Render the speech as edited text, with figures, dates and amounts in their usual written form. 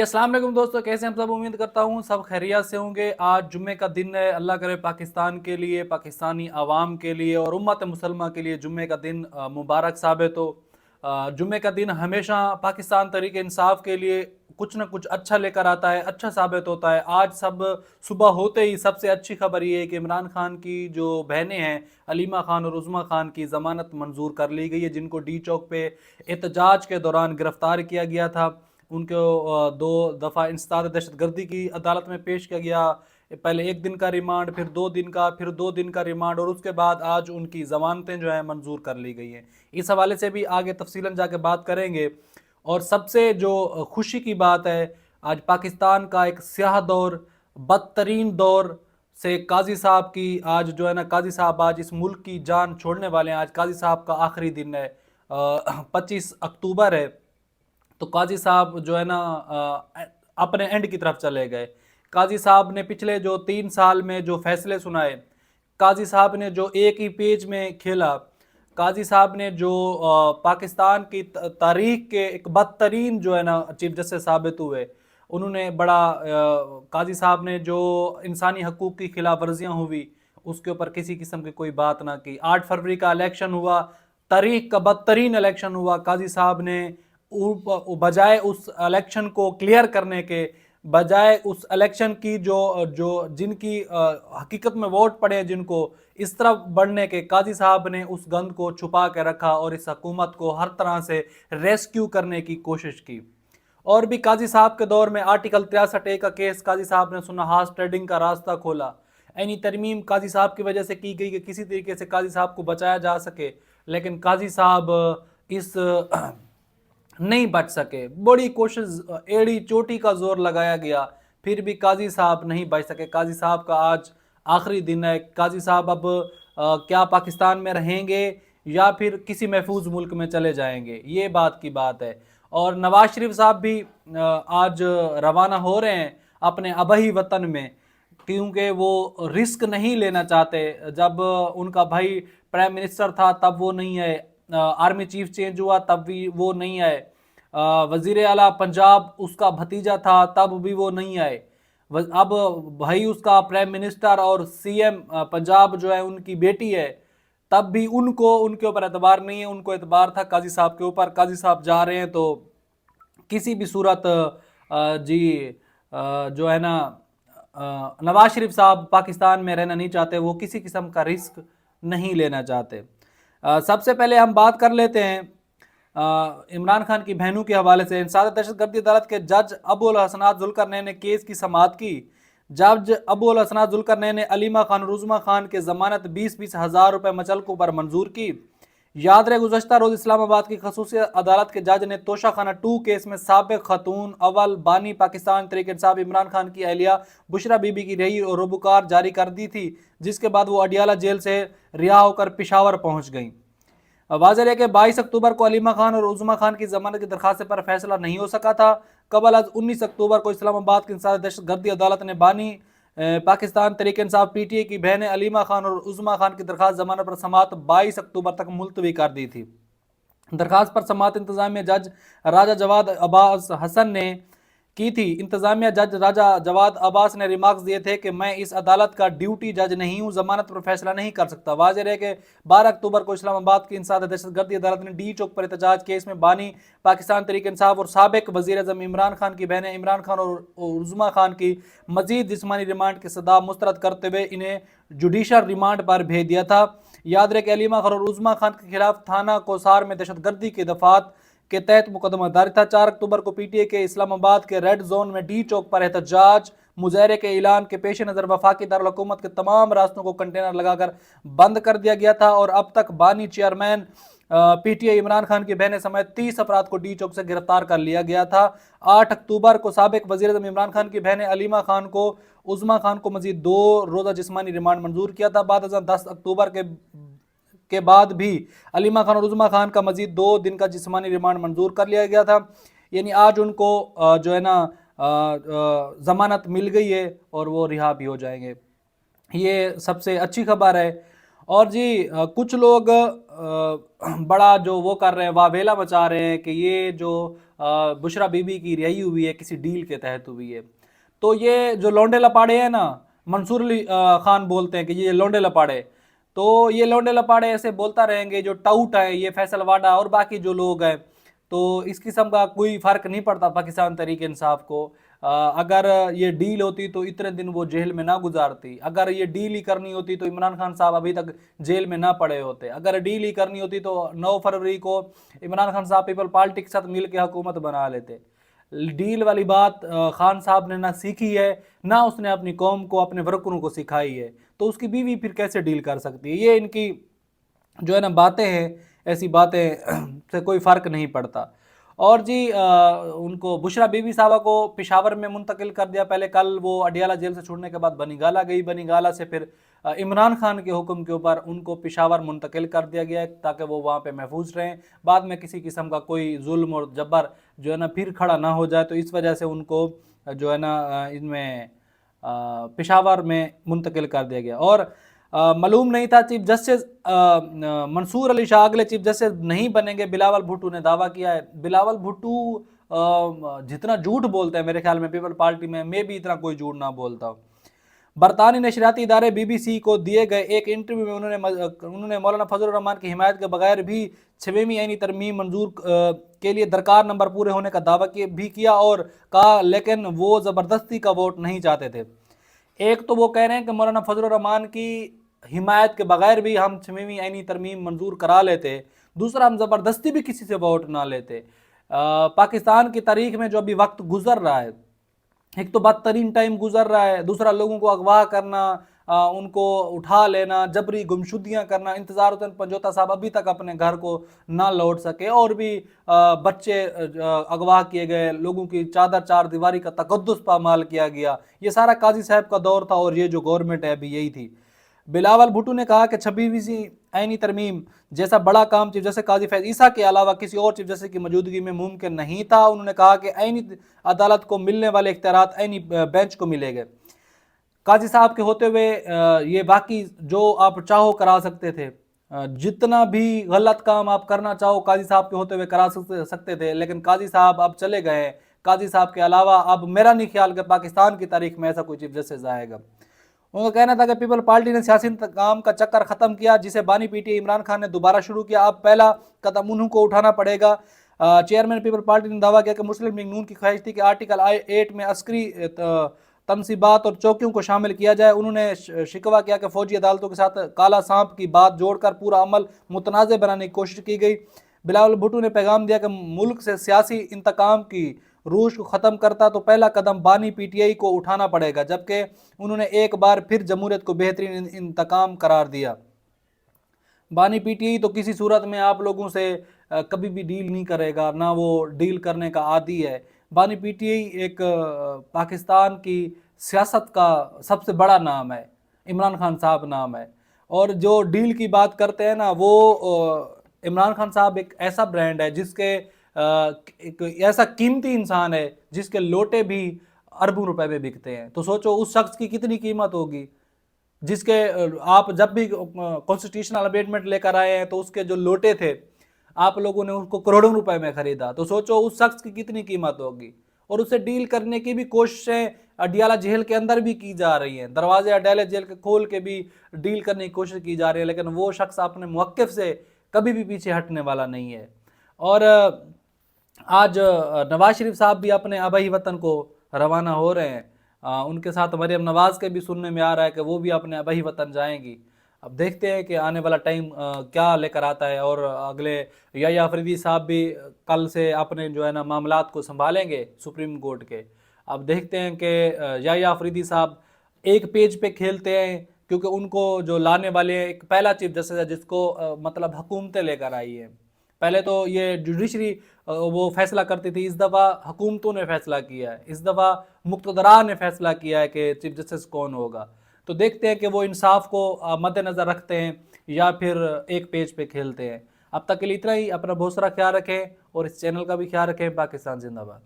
अस्सलाम वालेकुम दोस्तों, कैसे हैं हम सब। उम्मीद करता हूँ सब खैरियत से होंगे। आज जुम्मे का दिन है। अल्लाह करे पाकिस्तान के लिए, पाकिस्तानी आवाम के लिए और उम्मत मुसलमा के लिए जुम्मे का दिन मुबारक साबित हो। जुम्मे का दिन हमेशा पाकिस्तान तहरीक इंसाफ के लिए कुछ न कुछ अच्छा लेकर आता है, अच्छा साबित होता है। आज सब सुबह होते ही सबसे अच्छी खबर ये है कि इमरान खान की जो बहनें हैं, अलीमा खान और उज़्मा खान की ज़मानत मंजूर कर ली गई है, जिनको डी चौक पे एहतजाज के दौरान गिरफ्तार किया गया था। उनको 2 दफ़ा इंसदाद दहशतगर्दी की अदालत में पेश किया गया। पहले 1 दिन का रिमांड, फिर 2 दिन का, फिर 2 दिन का रिमांड, और उसके बाद आज उनकी ज़मानतें जो है मंजूर कर ली गई हैं। इस हवाले से भी आगे तफसीलन जाके बात करेंगे। और सबसे जो खुशी की बात है, आज पाकिस्तान का एक स्याह दौर, बदतरीन दौर से काजी साहब की आज जो है ना, काजी साहब आज इस मुल्क की जान छोड़ने वाले हैं। आज काजी साहब का आखिरी दिन है, 25 अक्टूबर है। तो काजी साहब जो है ना अपने एंड की तरफ चले गए। काजी साहब ने पिछले जो 3 साल में जो फैसले सुनाए, काजी साहब ने जो एक ही पेज में खेला, काजी साहब ने जो पाकिस्तान की तारीख के एक बदतरीन जो है ना चीफ जस्टिस साबित हुए, उन्होंने बड़ा काजी साहब ने जो इंसानी हकूक़ की खिलाफ वर्जियाँ हुई उसके ऊपर किसी किस्म की कोई बात ना की। 8 फरवरी का इलेक्शन हुआ, तारीख का बदतरीन इलेक्शन हुआ। काजी साहब ने बजाय उस इलेक्शन को क्लियर करने के, बजाय उस इलेक्शन की जो जो जिनकी हकीकत में वोट पड़े, जिनको इस तरफ बढ़ने के, काजी साहब ने उस गंद को छुपा के रखा और इस हुकूमत को हर तरह से रेस्क्यू करने की कोशिश की। और भी काजी साहब के दौर में आर्टिकल 63A का केस काजी साहब ने सुना, हार्स ट्रेडिंग का रास्ता खोला। यानी तरमीम काजी साहब की वजह से की गई कि किसी तरीके से काजी साहब को बचाया जा सके, लेकिन काजी साहब इस नहीं बच सके। बड़ी कोशिश, एड़ी चोटी का जोर लगाया गया, फिर भी काजी साहब नहीं बच सके। काजी साहब का आज आखिरी दिन है। काजी साहब अब क्या पाकिस्तान में रहेंगे या फिर किसी महफूज मुल्क में चले जाएंगे, ये बात की बात है। और नवाज शरीफ साहब भी आज रवाना हो रहे हैं अपने अबही वतन में, क्योंकि वो रिस्क नहीं लेना चाहते। जब उनका भाई प्राइम मिनिस्टर था तब वो नहीं आए, आर्मी चीफ चेंज हुआ तब भी वो नहीं आए, वजीर आला पंजाब उसका भतीजा था तब भी वो नहीं आए। अब भाई उसका प्राइम मिनिस्टर और सीएम पंजाब जो है उनकी बेटी है, तब भी उनको उनके ऊपर एतबार नहीं है। उनको एतबार था काजी साहब के ऊपर। काजी साहब जा रहे हैं तो किसी भी सूरत जो है ना, नवाज शरीफ साहब पाकिस्तान में रहना नहीं चाहते, वो किसी किस्म का रिस्क नहीं लेना चाहते। सबसे पहले हम बात कर लेते हैं इमरान खान की बहनों के हवाले से। इंसदाद दहशतगर्दी अदालत के जज अबुल हसनात जुल्करनैन ने केस की समाअत की। जज अबुल हसनात जुल्करनैन ने अलीमा खान और उज़्मा खान के ज़मानत 20-20 हज़ार रुपये मचलकों पर मंजूर की। याद रहे, गुज़श्ता रोज़ इस्लामाबाद की खसूसी अदालत के जज ने तोशा खाना 2 केस में साबिक खतून अव्वल बानी पाकिस्तान तहरीक इंसाफ इमरान खान की अहलिया बुशरा बीबी की रही और रबुकार जारी कर दी थी, जिसके बाद वो अडियाला जेल से रिहा होकर पिशावर पहुंच गईं। वाज़ेह है कि 22 अक्टूबर को अलीमा खान और उज़्मा खान की ज़मानत की दरख्वास्त पर फैसला नहीं हो सका था। कबल आज 19 अक्टूबर को इस्लामाबाद की इंसदाद दहशतगर्दी अदालत ने बानी पाकिस्तान तहरीक इंसाफ पीटीए की बहनें अलीमा खान और उज़्मा खान की दरख्वास्त जमानत पर समाअत 22 अक्टूबर तक मुलतवी कर दी थी। दरख्वास्त पर समाअत इंतजामिया जज राजा जवाद अब्बास हसन ने की थी। इंतजामिया जज राजा जवाद अब्बास ने रिमार्क्स दिए थे कि मैं इस अदालत का ड्यूटी जज नहीं हूँ, जमानत पर फैसला नहीं कर सकता। वाज़ेह है कि 12 अक्टूबर को इस्लामाबाद की इंसदाद दहशतगर्दी अदालत ने डी चौक पर एहतजाज केस में बानी पाकिस्तान तहरीक इंसाफ और साबिक वज़ीर आज़म इमरान खान की बहनें इमरान खान और उज़्मा खान की मजीद जिस्मानी रिमांड की सदा मुस्तरद करते हुए इन्हें जुडिशल रिमांड पर भेज दिया था। याद रहे कि अलीमा खान और उज़्मा खान के खिलाफ थाना कोसार में दहशतगर्दी के दफात के तहत मुकदमा दायर था। 4 अक्टूबर को पीटीए के इस्लामाबाद के रेड जोन में डी चौक पर एहतजाज मुजाहरे के ऐलान के पेश नज़र वफाकी दारुल हुकूमत के तमाम रास्तों को कंटेनर लगाकर बंद कर दिया गया था। और अब तक बानी चेयरमैन पीटीए इमरान खान की बहनें समेत 30 अफराद को डी चौक से गिरफ्तार कर लिया गया था। 8 अक्टूबर को साबिक वज़ीर आज़म इमरान खान की बहनें अलीमा खान को उज़्मा खान को मजीद 2 रोज़ा जिस्मानी रिमांड मंजूर किया था। बाद 10 अक्टूबर के बाद भी अलीमा खान और उज़्मा खान का मजीद 2 दिन का जिस्मानी रिमांड मंजूर कर लिया गया था। यानी आज उनको जो है ना ज़मानत मिल गई है और वो रिहा भी हो जाएंगे। ये सबसे अच्छी खबर है। और जी कुछ लोग बड़ा जो वो कर रहे हैं, वावेला मचा रहे हैं कि ये जो बुशरा बीबी की रिहाई हुई है, किसी डील के तहत हुई है। तो ये जो लौंडे लपाड़े हैं ना, मंसूर अली खान बोलते हैं कि ये लौंडे लपाड़े, तो ये लौंडे लपाड़े ऐसे बोलता रहेंगे। जो टाउट है ये फैसल वाडा और बाकी जो लोग हैं, तो इस किस्म का कोई फ़र्क नहीं पड़ता पाकिस्तान तहरीक इंसाफ को। अगर ये डील होती तो इतने दिन वो जेल में ना गुजारती। अगर ये डील ही करनी होती तो इमरान खान साहब अभी तक जेल में ना पड़े होते। अगर डील ही करनी होती तो 9 फरवरी को इमरान खान साहब पीपल पार्टी के साथ मिल के हुकूमत बना लेते। डील वाली बात खान साहब ने ना सीखी है, ना उसने अपनी कौम को, अपने वर्करों को सिखाई है, तो उसकी बीवी फिर कैसे डील कर सकती है। ये इनकी जो है ना बातें हैं, ऐसी बातें से कोई फ़र्क नहीं पड़ता। और जी उनको बुशरा बीबी साहबा को पेशावर में मुंतकिल कर दिया। पहले कल वो अडियाला जेल से छूटने के बाद बनीगाला गई, बनीगाला से फिर इमरान खान के हुक्म के ऊपर उनको पेशावर मुंतकिल कर दिया गया है ताकि वो वहाँ पे महफूज रहें, बाद में किसी किस्म का कोई जुल्म और जबर जो है ना फिर खड़ा ना हो जाए। तो इस वजह से उनको जो है ना इनमें पेशावर में मुंतकिल कर दिया गया। और मालूम नहीं था चीफ जस्टिस मंसूर अली शाह अगले चीफ जस्टिस नहीं बनेंगे, बिलावल भुट्टो ने दावा किया है। बिलावल भुट्टो जितना झूठ बोलते हैं मेरे ख्याल में पीपल पार्टी में, मैं भी इतना कोई झूठ ना बोलता हूँ। बरतानी नशरियाती इदारे BBC को दिए गए एक इंटरव्यू में उन्होंने मौलाना फजल रहमान की हिमायत के बगैर भी 6वीं आईनी तरमीम मंजूर के लिए दरकार नंबर पूरे होने का दावा भी किया और कहा, लेकिन वो ज़बरदस्ती का वोट नहीं चाहते थे। एक तो वो कह रहे हैं कि मौलाना फजल रहमान की हिमायत के बगैर भी हम 6वीं आईनी तरमीम मंजूर करा लेते, दूसरा हम ज़बरदस्ती भी किसी से वोट ना लेते। पाकिस्तान की तारीख में जो अभी वक्त गुजर रहा है, एक तो बदतरीन टाइम गुजर रहा है, दूसरा लोगों को अगवा करना, उनको उठा लेना, जबरी गुमशुदियाँ करना। इंतज़ार हुसैन पंजोता साहब अभी तक अपने घर को ना लौट सके, और भी बच्चे अगवा किए गए, लोगों की चादर चार दीवारी का तकद्दुस पामाल किया गया। ये सारा काजी साहब का दौर था और ये जो गवर्नमेंट है अभी यही थी। बिलावल भुट्टो ने कहा कि 26वीं आईनी तरमीम जैसा बड़ा काम चीफ जस्टिस काजी फैज ईसा के अलावा किसी और चीफ जस्टिस की मौजूदगी में मुमकिन नहीं था। उन्होंने कहा कि आईनी अदालत को मिलने वाले इख्तियारात आईनी बेंच को मिलेंगे। काजी साहब के होते हुए ये बाकी जो आप चाहो करा सकते थे, जितना भी गलत काम आप करना चाहो काजी साहब के होते हुए करा सकते थे, लेकिन काजी साहब अब चले गए। काजी साहब के अलावा अब मेरा नहीं ख्याल कि पाकिस्तान की तारीख में ऐसा कोई चीफ जस्टिस आएगा। उनका कहना था कि पीपल पार्टी ने सियासी इंतकाम का चक्कर ख़त्म किया, जिसे बानी PTI इमरान खान ने दोबारा शुरू किया। अब पहला कदम उन्हों को उठाना पड़ेगा। चेयरमैन पीपल पार्टी ने दावा किया कि मुस्लिम लीग नून की ख्वाहिश थी कि आर्टिकल 8 में अस्करी तनसीबात और चौकियों को शामिल किया जाए। उन्होंने शिकवा किया कि फौजी अदालतों के साथ काला सांप की बात जोड़कर पूरा अमल मुतनाज़ बनाने की कोशिश की गई। बिलावल भुट्टो ने पैगाम दिया कि मुल्क से सियासी इंतकाम की रूश को ख़त्म करता तो पहला कदम बानी PTI को उठाना पड़ेगा, जबकि उन्होंने एक बार फिर जमहूरियत को बेहतरीन इंतकाम करार दिया। बानी PTI तो किसी सूरत में आप लोगों से कभी भी डील नहीं करेगा, ना वो डील करने का आदी है। बानी PTI एक पाकिस्तान की सियासत का सबसे बड़ा नाम है, इमरान खान साहब नाम है। और जो डील की बात करते हैं ना, वो इमरान खान साहब एक ऐसा ब्रांड है जिसके एक ऐसा कीमती इंसान है जिसके लोटे भी अरबों रुपए में बिकते हैं। तो सोचो उस शख्स की कितनी कीमत होगी, जिसके आप जब भी कॉन्स्टिट्यूशनल अमेंडमेंट लेकर आए हैं तो उसके जो लोटे थे आप लोगों ने उसको करोड़ों रुपए में खरीदा। तो सोचो उस शख्स की कितनी कीमत होगी। और उससे डील करने की भी कोशिशें अडियाला जेल के अंदर भी की जा रही हैं, दरवाजे अडियाला जेल के खोल के भी डील करने की कोशिश की जा रही है, लेकिन वो शख्स अपने मौक़िफ़ से कभी भी पीछे हटने वाला नहीं है। और आज नवाज शरीफ साहब भी अपने आबाई वतन को रवाना हो रहे हैं। उनके साथ मरियम नवाज़ के भी सुनने में आ रहा है कि वो भी अपने आबाई वतन जाएंगी। अब देखते हैं कि आने वाला टाइम क्या लेकर आता है। और अगले याह्या अफरीदी साहब भी कल से अपने जो है ना मामलात को संभालेंगे सुप्रीम कोर्ट के। अब देखते हैं कि याह्या अफरीदी साहब एक पेज पे खेलते हैं, क्योंकि उनको जो लाने वाले हैं एक पहला चीफ जस्टिस है जिसको मतलब हुकूमतें लेकर आई हैं। पहले तो ये जुडिशरी वो फैसला करती थी, इस दफ़ा हुकूमतों ने फैसला किया है, इस दफ़ा मुक़्तदरा ने फैसला किया है कि चीफ जस्टिस कौन होगा। तो देखते हैं कि वो इंसाफ को मद्देनज़र रखते हैं या फिर एक पेज पे खेलते हैं। अब तक के लिए इतना ही। अपना बहुत सारा ख्याल रखें और इस चैनल का भी ख्याल रखें। पाकिस्तान जिंदाबाद।